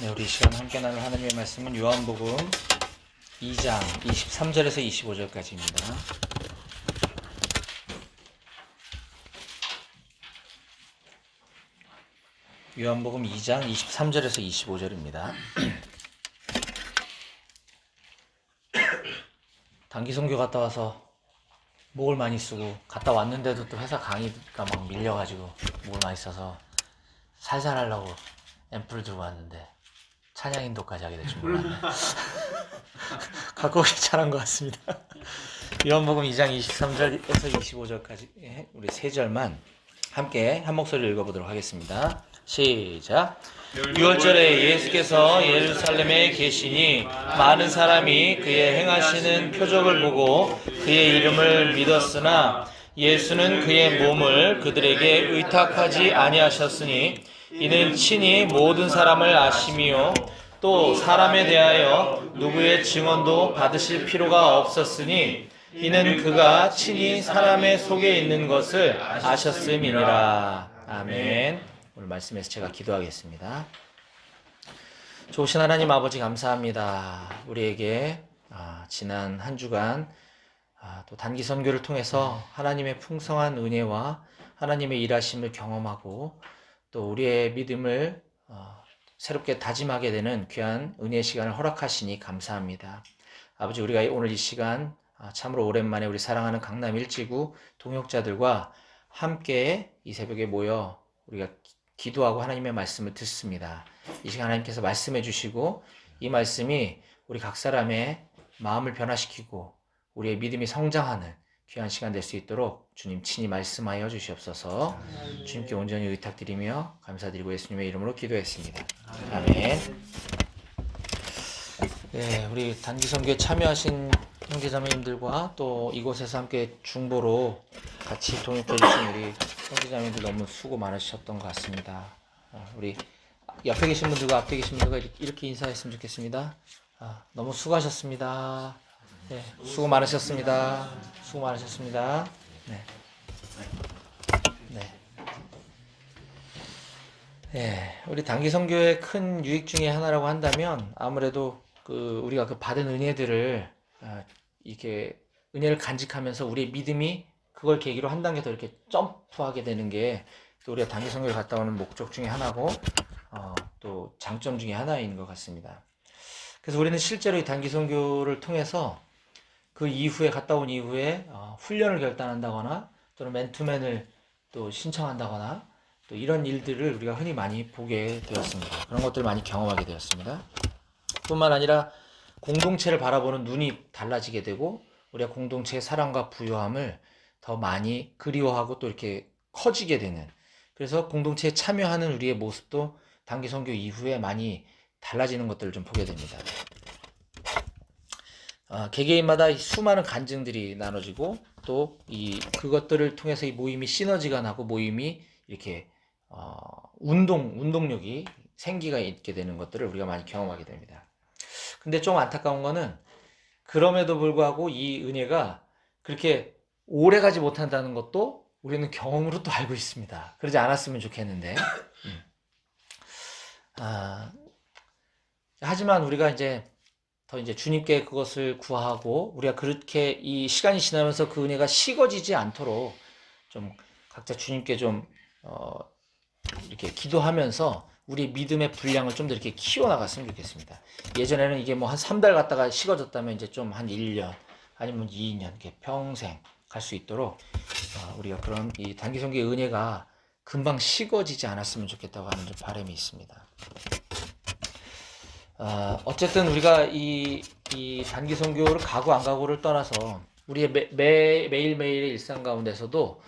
네, 우리 이 시간 함께 나눌 하나님의 말씀은 요한복음 2장 23절에서 25절까지입니다. 요한복음 2장 23절에서 25절입니다. 단기 선교 갔다 와서 목을 많이 쓰고 갔다 왔는데도 또 회사 강의가 막 밀려가지고 목을 많이 써서 살살 하려고 앰플을 들고 왔는데 찬양 인도까지 하게 될 줄 몰랐네. 갖고 오기 잘한 것 같습니다. 요한복음 2장 23절에서 25절까지 우리 세 절만 함께 한 목소리로 읽어보도록 하겠습니다. 시작. 유월절에 예수께서 예루살렘에 계시니 많은 사람이 그의 행하시는 표적을 보고 그의 이름을 믿었으나 예수는 그의 몸을 그들에게 의탁하지 아니하셨으니 이는 친히 모든 사람을 아심이요 또 사람에 대하여 누구의 증언도 받으실 필요가 없었으니 이는 그가 친히 사람의 속에 있는 것을 아셨음이니라. 아멘. 오늘 말씀에서 제가 기도하겠습니다. 좋으신 하나님 아버지 감사합니다. 우리에게 지난 한 주간 또 단기 선교를 통해서 하나님의 풍성한 은혜와 하나님의 일하심을 경험하고 또 우리의 믿음을 새롭게 다짐하게 되는 귀한 은혜의 시간을 허락하시니 감사합니다. 아버지, 우리가 오늘 이 시간 참으로 오랜만에 우리 사랑하는 강남 일지구 동역자들과 함께 이 새벽에 모여 우리가 기도하고 하나님의 말씀을 듣습니다. 이 시간 하나님께서 말씀해 주시고 이 말씀이 우리 각 사람의 마음을 변화시키고 우리의 믿음이 성장하는 귀한 시간 될 수 있도록 주님 친히 말씀하여 주시옵소서. 주님께 온전히 의탁드리며 감사드리고 예수님의 이름으로 기도했습니다. 아멘. 네, 우리 단기 선교에 참여하신 형제자매님들과 또 이곳에서 함께 중보로 같이 동역해 주신 우리 형제자매님들 너무 수고 많으셨던 것 같습니다. 우리 옆에 계신 분들과 앞에 계신 분들과 이렇게 인사했으면 좋겠습니다. 너무 수고하셨습니다. 네, 수고 많으셨습니다. 수고 많으셨습니다. 네. 네. 네, 우리 단기 선교의 큰 유익 중에 하나라고 한다면 아무래도 우리가 받은 은혜들을 이렇게 은혜를 간직하면서 우리의 믿음이 그걸 계기로 한 단계 더 이렇게 점프하게 되는 게 또 우리가 단기 선교를 갔다 오는 목적 중에 하나고 또 장점 중에 하나인 것 같습니다. 그래서 우리는 실제로 이 단기 선교를 통해서 그 이후에 갔다 온 이후에 훈련을 결단한다거나 또는 맨투맨을 또 신청한다거나 또 이런 일들을 우리가 흔히 많이 보게 되었습니다. 그런 것들을 많이 경험하게 되었습니다. 뿐만 아니라 공동체를 바라보는 눈이 달라지게 되고 우리가 공동체의 사랑과 부요함을 더 많이 그리워하고 또 이렇게 커지게 되는, 그래서 공동체에 참여하는 우리의 모습도 단기 선교 이후에 많이 달라지는 것들을 좀 보게 됩니다. 개개인마다 수많은 간증들이 나눠지고 또 그것들을 통해서 이 모임이 시너지가 나고 모임이 이렇게 운동력이 생기가 있게 되는 것들을 우리가 많이 경험하게 됩니다. 근데 좀 안타까운 거는 그럼에도 불구하고 이 은혜가 그렇게 오래 가지 못한다는 것도 우리는 경험으로 또 알고 있습니다. 그러지 않았으면 좋겠는데. 하지만 우리가 이제 더 이제 주님께 그것을 구하고 우리가 그렇게 이 시간이 지나면서 그 은혜가 식어지지 않도록 좀 각자 주님께 좀 이렇게 기도하면서 우리 믿음의 분량을 좀 더 이렇게 키워나갔으면 좋겠습니다. 예전에는 이게 뭐 한 3달 갔다가 식어졌다면 이제 좀 한 1년 아니면 2년 이렇게 평생 갈 수 있도록 우리가 그런 이 단기 선교의 은혜가 금방 식어지지 않았으면 좋겠다고 하는 좀 바람이 있습니다. 어쨌든 우리가 이 단기 선교를 가고 안 가고를 떠나서 우리의 매일매일의 일상 가운데서도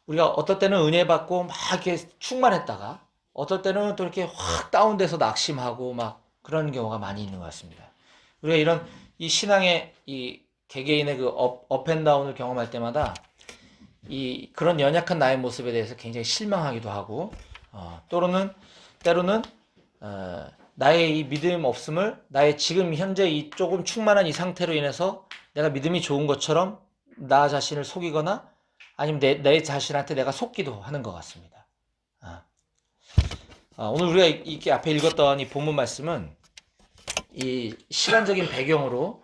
우리가 어떨 때는 은혜 받고 막 이렇게 충만했다가 어떨 때는 또 이렇게 확 다운돼서 낙심하고 막 그런 경우가 많이 있는 것 같습니다. 우리가 이런 이 신앙의 이 개개인의 그 업앤다운을 경험할 때마다 그런 연약한 나의 모습에 대해서 굉장히 실망하기도 하고 때로는 나의 이 믿음 없음을 나의 지금 현재 이 조금 충만한 이 상태로 인해서 내가 믿음이 좋은 것처럼 나 자신을 속이거나 아니면 내 자신한테 내가 속기도 하는 것 같습니다. 오늘 우리가 이렇게 앞에 읽었던 이 본문 말씀은 이 시간적인 배경으로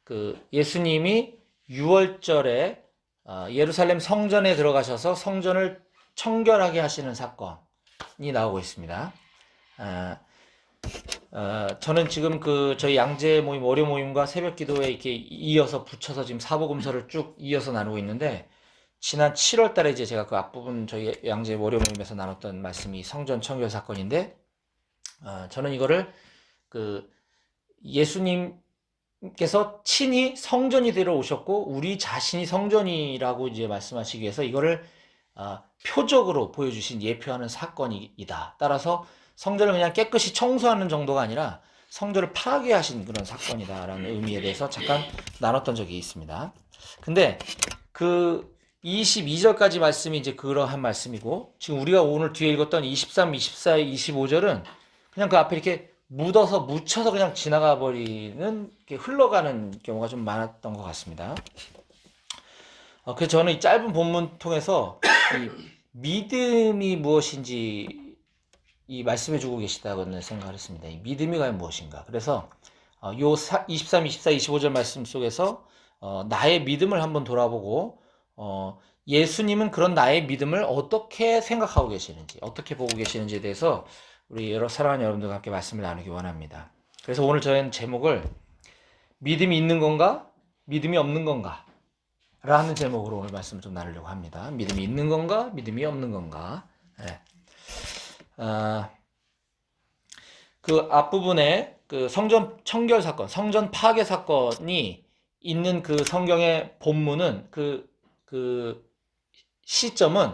그 예수님이 6월절에 예루살렘 성전에 들어가셔서 성전을 청결하게 하시는 사건이 나오고 있습니다. 저는 지금 저희 양재 모임, 월요 모임과 새벽 기도에 이렇게 이어서 붙여서 지금 사복음서를 쭉 이어서 나누고 있는데, 지난 7월 달에 이제 제가 그 앞부분 저희 양재 월요 모임에서 나눴던 말씀이 성전 청결 사건인데, 저는 이거를 예수님께서 친히 성전이 되러 오셨고, 우리 자신이 성전이라고 이제 말씀하시기 위해서 이거를 표적으로 보여주신 예표하는 사건이다. 따라서 성전을 그냥 깨끗이 청소하는 정도가 아니라 성전을 파괴하신 그런 사건이다라는 의미에 대해서 잠깐 나눴던 적이 있습니다. 근데 22절까지 말씀이 이제 그러한 말씀이고, 지금 우리가 오늘 뒤에 읽었던 23, 24, 25절은 그냥 그 앞에 이렇게 묻혀서 그냥 지나가 버리는, 흘러가는 경우가 좀 많았던 것 같습니다. 그래서 저는 이 짧은 본문 통해서 이 믿음이 무엇인지 이 말씀해 주고 계시다고는 생각을 했습니다. 이 믿음이 과연 무엇인가. 그래서 요 23, 24, 25절 말씀 속에서 나의 믿음을 한번 돌아보고 예수님은 그런 나의 믿음을 어떻게 생각하고 계시는지, 어떻게 보고 계시는지에 대해서 우리 사랑하는 여러분들과 함께 말씀을 나누기 원합니다. 그래서 오늘 저희는 제목을 믿음이 있는 건가? 믿음이 없는 건가? 라는 제목으로 오늘 말씀을 좀 나누려고 합니다. 믿음이 있는 건가? 믿음이 없는 건가? 네. 그 앞부분에 그 성전 청결 사건, 성전 파괴 사건이 있는 그 성경의 본문은 그 시점은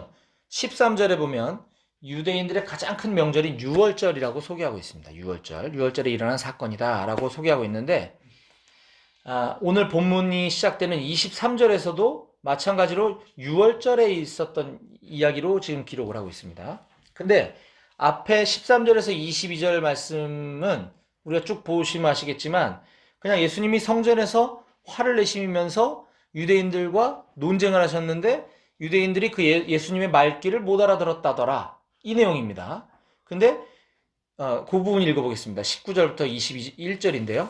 13절에 보면 유대인들의 가장 큰 명절인 유월절이라고 소개하고 있습니다. 유월절에 일어난 사건이다라고 소개하고 있는데, 오늘 본문이 시작되는 23절에서도 마찬가지로 유월절에 있었던 이야기로 지금 기록을 하고 있습니다. 근데 앞에 13절에서 22절 말씀은 우리가 쭉 보시면 아시겠지만 그냥 예수님이 성전에서 화를 내시면서 유대인들과 논쟁을 하셨는데 유대인들이 그 예수님의 말귀를 못 알아들었다더라, 이 내용입니다. 근데 그 부분 읽어보겠습니다. 19절부터 21절인데요.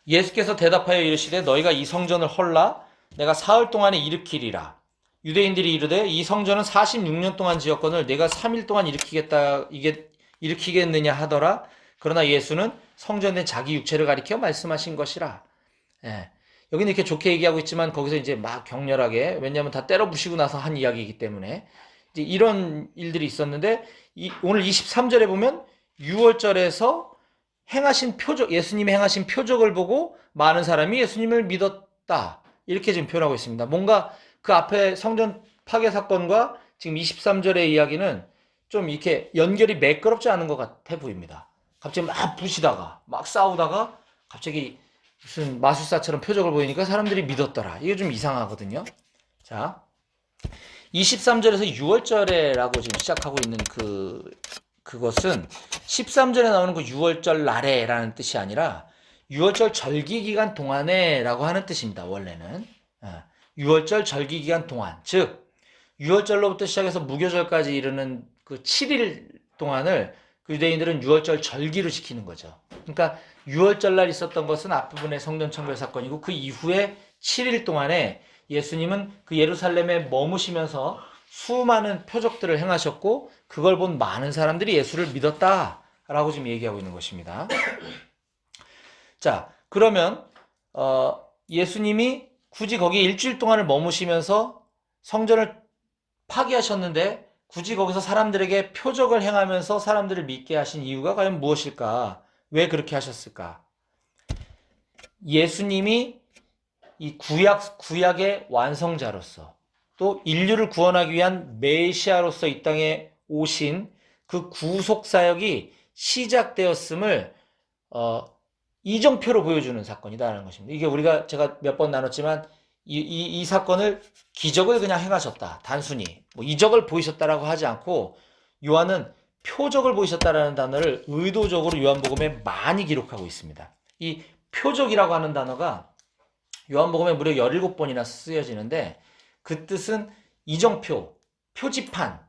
예수께서 대답하여 이르시되 너희가 이 성전을 헐라 내가 사흘 동안에 일으키리라. 유대인들이 이르되 이 성전은 46년 동안 지었거늘 내가 3일 동안 일으키겠느냐 하더라. 그러나 예수는 성전된 자기 육체를 가리켜 말씀하신 것이라. 여기는 이렇게 좋게 얘기하고 있지만 거기서 이제 막 격렬하게, 왜냐하면 다 때려 부시고 나서 한 이야기이기 때문에 이제 이런 일들이 있었는데, 오늘 23절에 보면 6월절에서 행하신 표적, 예수님이 행하신 표적을 보고 많은 사람이 예수님을 믿었다, 이렇게 지금 표현하고 있습니다. 뭔가 그 앞에 성전 파괴 사건과 지금 23절의 이야기는 좀 이렇게 연결이 매끄럽지 않은 것 같아 보입니다. 갑자기 막 부시다가 막 싸우다가 갑자기 무슨 마술사처럼 표적을 보이니까 사람들이 믿었더라. 이게 좀 이상하거든요. 자, 23절에서 6월절에라고 지금 시작하고 있는 그것은 13절에 나오는 그 6월절 날에라는 뜻이 아니라 6월절 절기기간 동안에라고 하는 뜻입니다. 원래는 6월절 절기기간 동안, 즉 6월절로부터 시작해서 무교절까지 이르는 그 7일 동안을 그 유대인들은 6월절 절기로 지키는 거죠. 그러니까 6월절 날 있었던 것은 앞부분의 성전 청결 사건이고, 그 이후에 7일 동안에 예수님은 그 예루살렘에 머무시면서 수많은 표적들을 행하셨고 그걸 본 많은 사람들이 예수를 믿었다라고 지금 얘기하고 있는 것입니다. 자, 그러면 예수님이 굳이 거기 일주일 동안을 머무시면서 성전을 파괴하셨는데 굳이 거기서 사람들에게 표적을 행하면서 사람들을 믿게 하신 이유가 과연 무엇일까? 왜 그렇게 하셨을까? 예수님이 이 구약의 완성자로서 또 인류를 구원하기 위한 메시아로서 이 땅에 오신 그 구속 사역이 시작되었음을 이정표로 보여주는 사건이다라는 것입니다. 이게 제가 몇 번 나눴지만 이 사건을 기적을 그냥 행하셨다, 단순히 뭐 이적을 보이셨다라고 하지 않고 요한은 표적을 보이셨다라는 단어를 의도적으로 요한복음에 많이 기록하고 있습니다. 이 표적이라고 하는 단어가 요한복음에 무려 17번이나 쓰여지는데 그 뜻은 이정표, 표지판이라는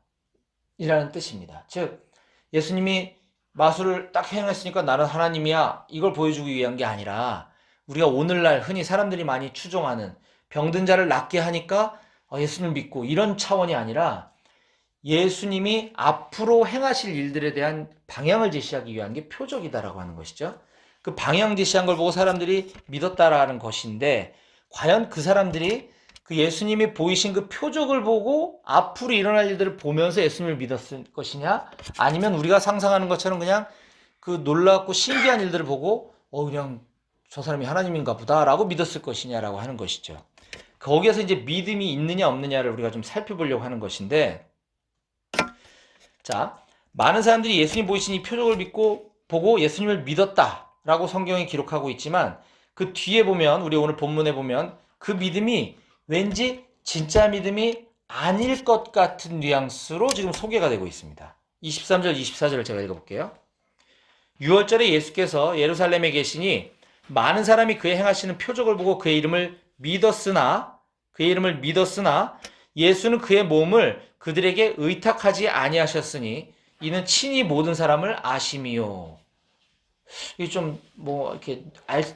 뜻입니다. 즉 예수님이 마술을 딱 행했으니까 나는 하나님이야 이걸 보여주기 위한 게 아니라 우리가 오늘날 흔히 사람들이 많이 추종하는 병든 자를 낫게 하니까 예수님을 믿고 이런 차원이 아니라 예수님이 앞으로 행하실 일들에 대한 방향을 제시하기 위한 게 표적이다라고 하는 것이죠. 그 방향 제시한 걸 보고 사람들이 믿었다라는 것인데 과연 그 사람들이 그 예수님이 보이신 그 표적을 보고 앞으로 일어날 일들을 보면서 예수님을 믿었을 것이냐 아니면 우리가 상상하는 것처럼 그냥 그 놀랍고 신기한 일들을 보고 그냥 저 사람이 하나님인가 보다라고 믿었을 것이냐라고 하는 것이죠. 거기에서 이제 믿음이 있느냐 없느냐를 우리가 좀 살펴보려고 하는 것인데 자, 많은 사람들이 예수님 보이신 이 표적을 보고 예수님을 믿었다라고 성경에 기록하고 있지만 그 뒤에 보면 우리 오늘 본문에 보면 그 믿음이 왠지 진짜 믿음이 아닐 것 같은 뉘앙스로 지금 소개가 되고 있습니다. 23절, 24절을 제가 읽어볼게요. 6월절에 예수께서 예루살렘에 계시니 많은 사람이 그의 행하시는 표적을 보고 그의 이름을 믿었으나 예수는 그의 몸을 그들에게 의탁하지 아니하셨으니 이는 친히 모든 사람을 아심이요. 이게 좀 이렇게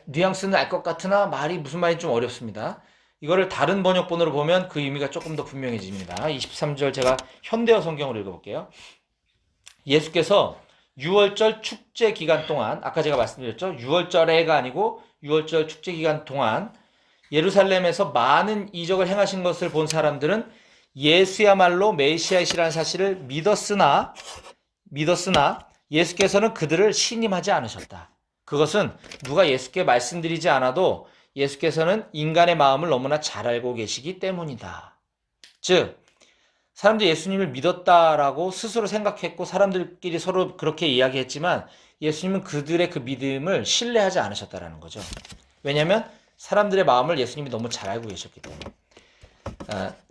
뉘앙스는 알 것 같으나 말이 무슨 말인지 좀 어렵습니다. 이거를 다른 번역본으로 보면 그 의미가 조금 더 분명해집니다. 23절 제가 현대어 성경으로 읽어볼게요. 예수께서 6월절 축제 기간 동안 아까 제가 말씀드렸죠. 6월절에가 아니고 6월절 축제 기간 동안 예루살렘에서 많은 이적을 행하신 것을 본 사람들은 예수야말로 메시아이시라는 사실을 믿었으나 예수께서는 그들을 신임하지 않으셨다. 그것은 누가 예수께 말씀드리지 않아도 예수께서는 인간의 마음을 너무나 잘 알고 계시기 때문이다. 즉 사람들이 예수님을 믿었다라고 스스로 생각했고 사람들끼리 서로 그렇게 이야기했지만 예수님은 그들의 그 믿음을 신뢰하지 않으셨다라는 거죠. 왜냐하면 사람들의 마음을 예수님이 너무 잘 알고 계셨기 때문에.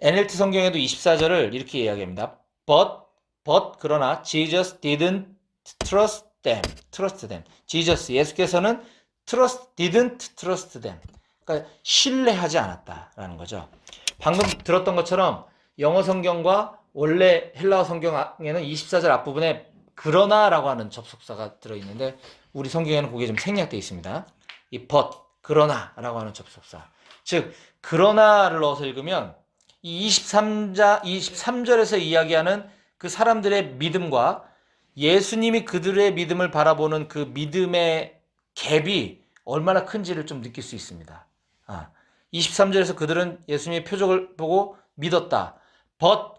NLT 성경에도 24절을 이렇게 이야기합니다. But 그러나 Jesus didn't trust them. 예수께서는 didn't trust them. 그러니까 신뢰하지 않았다라는 거죠. 방금 들었던 것처럼 영어 성경과 원래 헬라어 성경에는 24절 앞부분에 그러나라고 하는 접속사가 들어있는데 우리 성경에는 그게 좀 생략되어 있습니다. 이 그러나라고 하는 접속사. 즉 그러나를 넣어서 읽으면 이 23절에서 이야기하는 그 사람들의 믿음과 예수님이 그들의 믿음을 바라보는 그 믿음의 갭이 얼마나 큰지를 좀 느낄 수 있습니다. 23절에서 그들은 예수님의 표적을 보고 믿었다.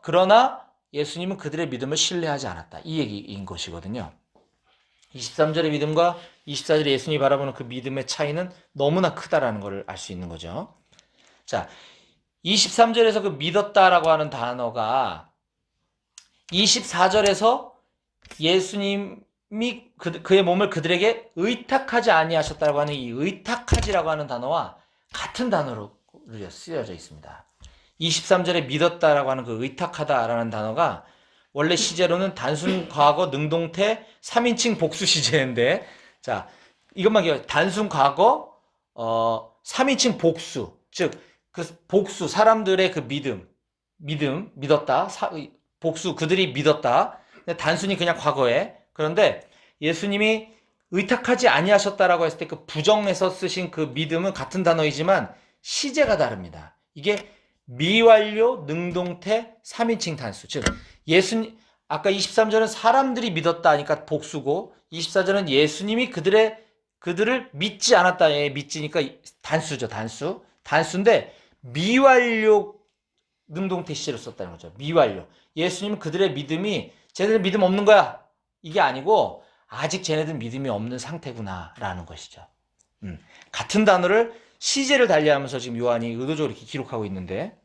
그러나 예수님은 그들의 믿음을 신뢰하지 않았다. 이 얘기인 것이거든요. 23절의 믿음과 24절에 예수님이 바라보는 그 믿음의 차이는 너무나 크다라는 것을 알 수 있는 거죠. 자, 23절에서 그 믿었다라고 하는 단어가 24절에서 예수님이 그의 몸을 그들에게 의탁하지 아니하셨다고 하는 이 의탁하지라고 하는 단어와 같은 단어로 쓰여져 있습니다. 23절에 믿었다라고 하는 그 의탁하다라는 단어가 원래 시제로는 단순 과거 능동태 3인칭 복수 시제인데 자 이것만 기억해. 단순 과거 3인칭 복수 즉 그 복수 사람들의 그 믿었다 복수 그들이 믿었다 단순히 그냥 과거에 그런데 예수님이 의탁하지 아니하셨다라고 했을 때 그 부정에서 쓰신 그 믿음은 같은 단어이지만 시제가 다릅니다. 이게 미완료 능동태 3인칭 단수 즉 예수님 아까 23절은 사람들이 믿었다 하니까 복수고 24절은 예수님이 그들을 믿지 않았다 믿지니까 단수죠. 단수인데 미완료 능동태 시제로 썼다는 거죠. 미완료. 예수님은 그들의 믿음이 쟤네들 믿음 없는 거야. 이게 아니고 아직 쟤네들 믿음이 없는 상태구나 라는 것이죠. 같은 단어를 시제를 달리하면서 지금 요한이 의도적으로 이렇게 기록하고 있는데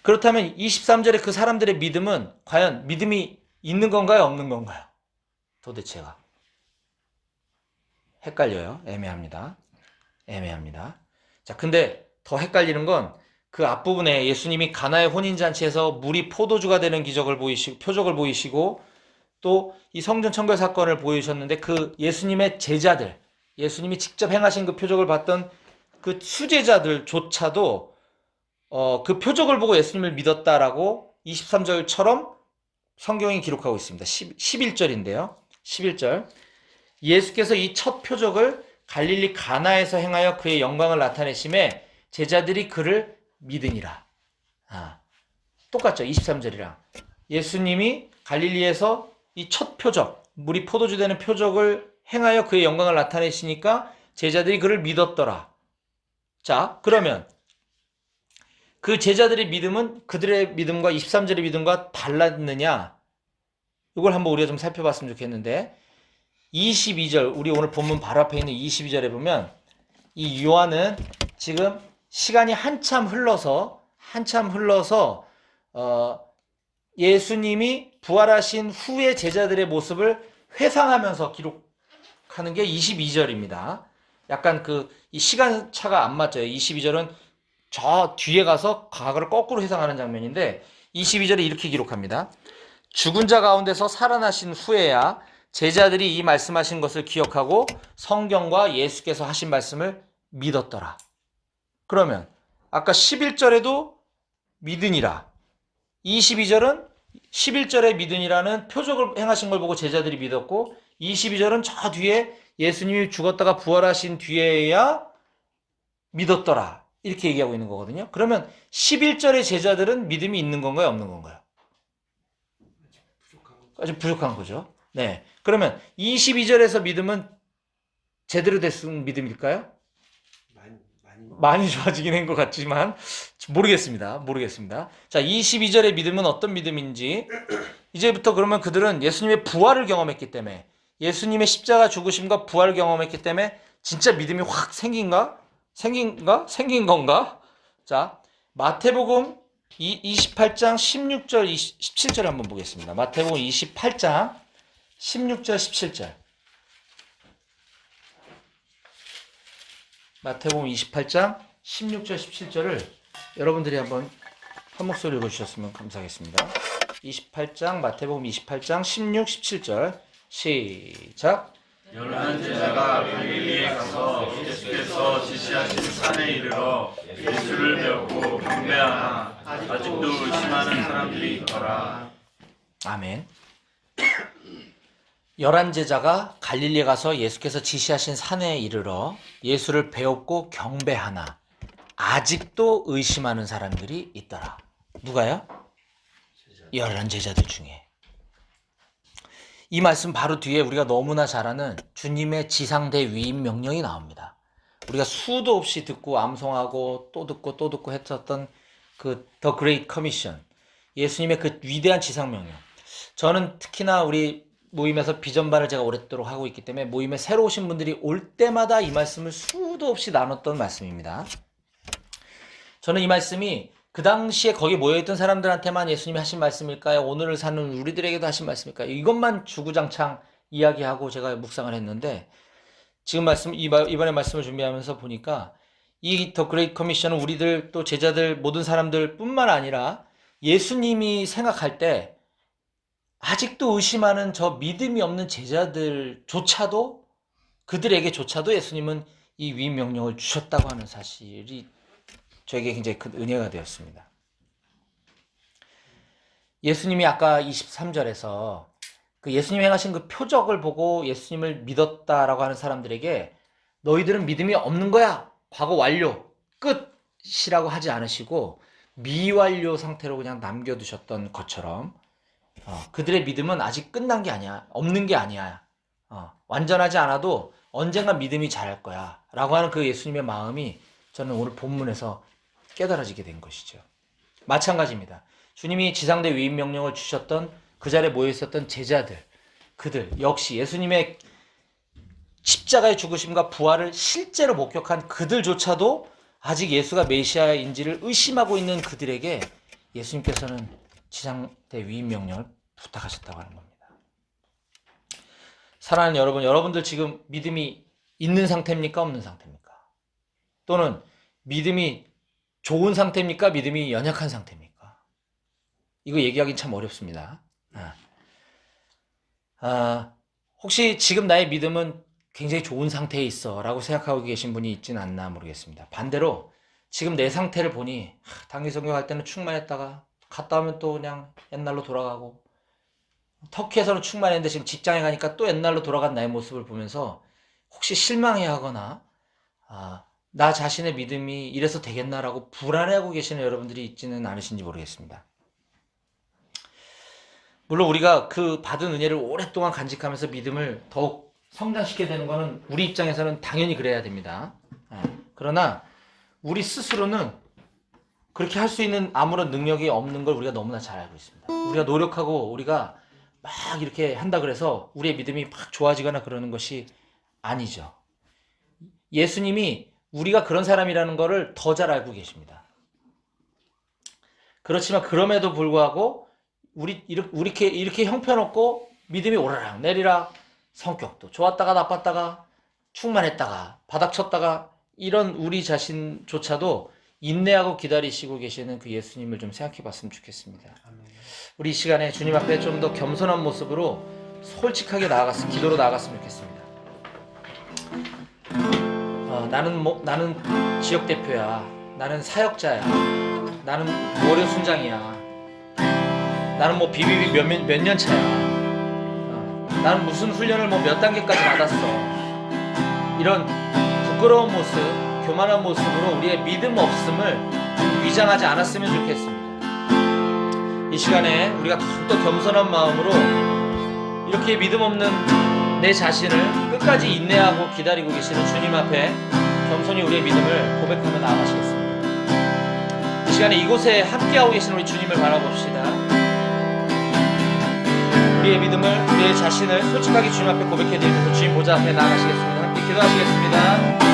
그렇다면 23절에 그 사람들의 믿음은 과연 믿음이 있는 건가요? 없는 건가요? 도대체가 헷갈려요. 애매합니다. 자, 근데 더 헷갈리는 건 그 앞부분에 예수님이 가나의 혼인잔치에서 물이 포도주가 되는 표적을 보이시고 또 이 성전 청결 사건을 보이셨는데 그 예수님의 제자들, 예수님이 직접 행하신 그 표적을 봤던 그 수제자들조차도 그 표적을 보고 예수님을 믿었다라고 23절처럼 성경이 기록하고 있습니다. 11절인데요. 11절. 예수께서 이 첫 표적을 갈릴리 가나에서 행하여 그의 영광을 나타내심에 제자들이 그를 믿으니라. 똑같죠. 23절이랑. 예수님이 갈릴리에서 이 첫 표적, 물이 포도주 되는 표적을 행하여 그의 영광을 나타내시니까 제자들이 그를 믿었더라. 자, 그러면 그 제자들의 믿음은 그들의 믿음과 23절의 믿음과 달랐느냐? 이걸 한번 우리가 좀 살펴봤으면 좋겠는데 22절, 우리 오늘 본문 바로 앞에 있는 22절에 보면 이 요한은 지금 시간이 한참 흘러서 예수님이 부활하신 후의 제자들의 모습을 회상하면서 기록하는 게 22절입니다. 약간 이 시간차가 안 맞죠. 22절은 저 뒤에 가서 과거를 거꾸로 회상하는 장면인데 22절에 이렇게 기록합니다. 죽은 자 가운데서 살아나신 후에야 제자들이 이 말씀하신 것을 기억하고 성경과 예수께서 하신 말씀을 믿었더라. 그러면 아까 11절에도 믿으니라. 22절은 11절에 믿으니라는 표적을 행하신 걸 보고 제자들이 믿었고 22절은 저 뒤에 예수님이 죽었다가 부활하신 뒤에야 믿었더라. 이렇게 얘기하고 있는 거거든요. 그러면 11절의 제자들은 믿음이 있는 건가요? 없는 건가요? 아주 부족한 거죠. 네. 그러면 22절에서 믿음은 제대로 됐은 믿음일까요? 많이 좋아지긴 한 것 같지만 모르겠습니다. 자, 22절의 믿음은 어떤 믿음인지 이제부터 그러면 그들은 예수님의 부활을 경험했기 때문에 예수님의 십자가 죽으심과 부활을 경험했기 때문에 진짜 믿음이 확 생긴 건가? 자, 마태복음 28장 16절 17절 한번 보겠습니다. 마태복음 28장 16절 17절. 마태복음 28장 16절 17절을 여러분들이 한번 한 목소리 읽어주셨으면 감사하겠습니다. 28장 마태복음 28장 16, 17절 시작. 열한 제자가 갈릴리에 가서 예수께서 지시하신 산에 이르러 예수를 배웠고 경배하나 아직도 의심하는 사람들이 있더라. 아멘. 11제자가 갈릴리에 가서 예수께서 지시하신 산에 이르러 예수를 배웠고 경배하나 아직도 의심하는 사람들이 있더라. 누가요? 11제자들 중에. 이 말씀 바로 뒤에 우리가 너무나 잘 아는 주님의 지상대 위임 명령이 나옵니다. 우리가 수도 없이 듣고 암송하고 또 듣고 했었던 그 The Great Commission, 예수님의 그 위대한 지상 명령. 저는 특히나 우리 모임에서 비전반을 제가 오랫도록 하고 있기 때문에 모임에 새로 오신 분들이 올 때마다 이 말씀을 수도 없이 나눴던 말씀입니다. 저는 이 말씀이 그 당시에 거기 모여있던 사람들한테만 예수님이 하신 말씀일까요? 오늘을 사는 우리들에게도 하신 말씀일까요? 이것만 주구장창 이야기하고 제가 묵상을 했는데 지금 이번에 말씀을 준비하면서 보니까 이 더 그레이트 커미션은 우리들 또 제자들 모든 사람들 뿐만 아니라 예수님이 생각할 때 아직도 의심하는 저 믿음이 없는 제자들조차도 그들에게조차도 예수님은 이 위임 명령을 주셨다고 하는 사실이 저에게 굉장히 큰 은혜가 되었습니다. 예수님이 아까 23절에서 그 예수님이 행하신 그 표적을 보고 예수님을 믿었다라고 하는 사람들에게 너희들은 믿음이 없는 거야. 과거 완료. 끝이라고 하지 않으시고 미완료 상태로 그냥 남겨두셨던 것처럼 그들의 믿음은 아직 끝난 게 아니야. 없는 게 아니야. 완전하지 않아도 언젠가 믿음이 자랄 거야. 라고 하는 그 예수님의 마음이 저는 오늘 본문에서 깨달아지게 된 것이죠. 마찬가지입니다. 주님이 지상대 위임 명령을 주셨던 그 자리에 모여있었던 제자들, 그들 역시 예수님의 십자가의 죽으심과 부활을 실제로 목격한 그들조차도 아직 예수가 메시아인지를 의심하고 있는 그들에게 예수님께서는 지상대 위임 명령을 부탁하셨다고 하는 겁니다. 사랑하는 여러분, 여러분들 지금 믿음이 있는 상태입니까? 없는 상태입니까? 또는 믿음이 좋은 상태입니까? 믿음이 연약한 상태입니까? 이거 얘기하기는 참 어렵습니다. 혹시 지금 나의 믿음은 굉장히 좋은 상태에 있어 라고 생각하고 계신 분이 있지는 않나 모르겠습니다. 반대로 지금 내 상태를 보니 단기 성경할 때는 충만했다가 갔다 오면 또 그냥 옛날로 돌아가고 터키에서는 충만했는데 지금 직장에 가니까 또 옛날로 돌아간 나의 모습을 보면서 혹시 실망해하거나 나 자신의 믿음이 이래서 되겠나라고 불안해하고 계시는 여러분들이 있지는 않으신지 모르겠습니다. 물론 우리가 그 받은 은혜를 오랫동안 간직하면서 믿음을 더욱 성장시켜야 되는 것은 우리 입장에서는 당연히 그래야 됩니다. 그러나 우리 스스로는 그렇게 할 수 있는 아무런 능력이 없는 걸 우리가 너무나 잘 알고 있습니다. 우리가 노력하고 우리가 막 이렇게 한다 그래서 우리의 믿음이 막 좋아지거나 그러는 것이 아니죠. 예수님이 우리가 그런 사람이라는 것을 더 잘 알고 계십니다. 그렇지만 그럼에도 불구하고 이렇게 형편없고 믿음이 오르락 내리락 성격도 좋았다가 나빴다가 충만했다가 바닥쳤다가 이런 우리 자신조차도 인내하고 기다리시고 계시는 그 예수님을 좀 생각해 봤으면 좋겠습니다. 우리 이 시간에 주님 앞에 좀 더 겸손한 모습으로 솔직하게 기도로 나아갔으면 좋겠습니다. 나는 지역 대표야. 나는 사역자야. 나는 월요 순장이야. 나는 뭐 비비비 몇 년 차야. 나는 무슨 훈련을 뭐 몇 단계까지 받았어. 이런 부끄러운 모습, 교만한 모습으로 우리의 믿음 없음을 위장하지 않았으면 좋겠습니다. 이 시간에 우리가 더욱더 겸손한 마음으로 이렇게 믿음 없는 내 자신을 끝까지 인내하고 기다리고 계시는 주님 앞에 겸손히 우리의 믿음을 고백하며 나아가시겠습니다. 이 시간에 이곳에 함께하고 계시는 우리 주님을 바라봅시다. 우리의 믿음을, 우리의 자신을 솔직하게 주님 앞에 고백해드리면서 주님 보좌 앞에 나아가시겠습니다. 함께 기도하시겠습니다.